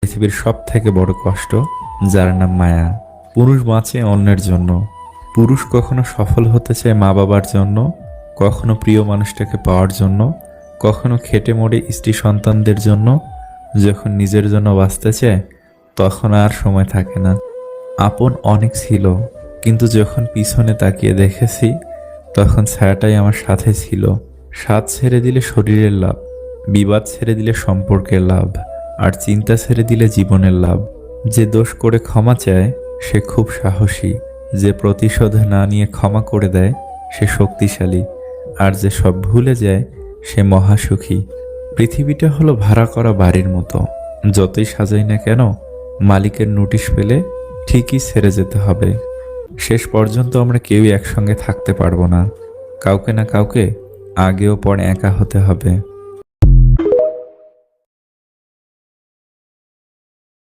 পৃথিবীর সব থেকে বড় কষ্ট, যার নাম মায়া। পুরুষ বাঁচে অন্যের জন্য। পুরুষ কখনো সফল হতে চায় মা বাবার জন্য, কখনো প্রিয় মানুষটাকে পাওয়ার জন্য, কখনো খেটে মরে স্ত্রী সন্তানদের জন্য। যখন নিজের জন্য বাঁচতে চায় তখন আর সময় থাকে না। আপন অনেক ছিল, কিন্তু যখন পিছনে তাকিয়ে দেখেছি তখন ছায়াটাই আমার সাথে ছিল। স্বাদ ছেড়ে দিলে শরীরের লাভ, বিবাদ ছেড়ে দিলে সম্পর্কের লাভ, আর চিন্তা ছেড়ে দিলে জীবনের লাভ। যে দোষ করে ক্ষমা চায় সে খুব সাহসী, যে প্রতিশোধ না নিয়ে ক্ষমা করে দেয় সে শক্তিশালী, আর যে সব ভুলে যায় সে মহাসুখী। পৃথিবীটা হলো ভাড়া করা বাড়ির মতো, যতই সাজাই না কেন মালিকের নোটিশ পেলে ঠিকই ছেড়ে যেতে হবে। শেষ পর্যন্ত আমরা কেউই একসঙ্গে থাকতে পারবো না, কাউকে না কাউকে আগেও পরে একা হতে হবে।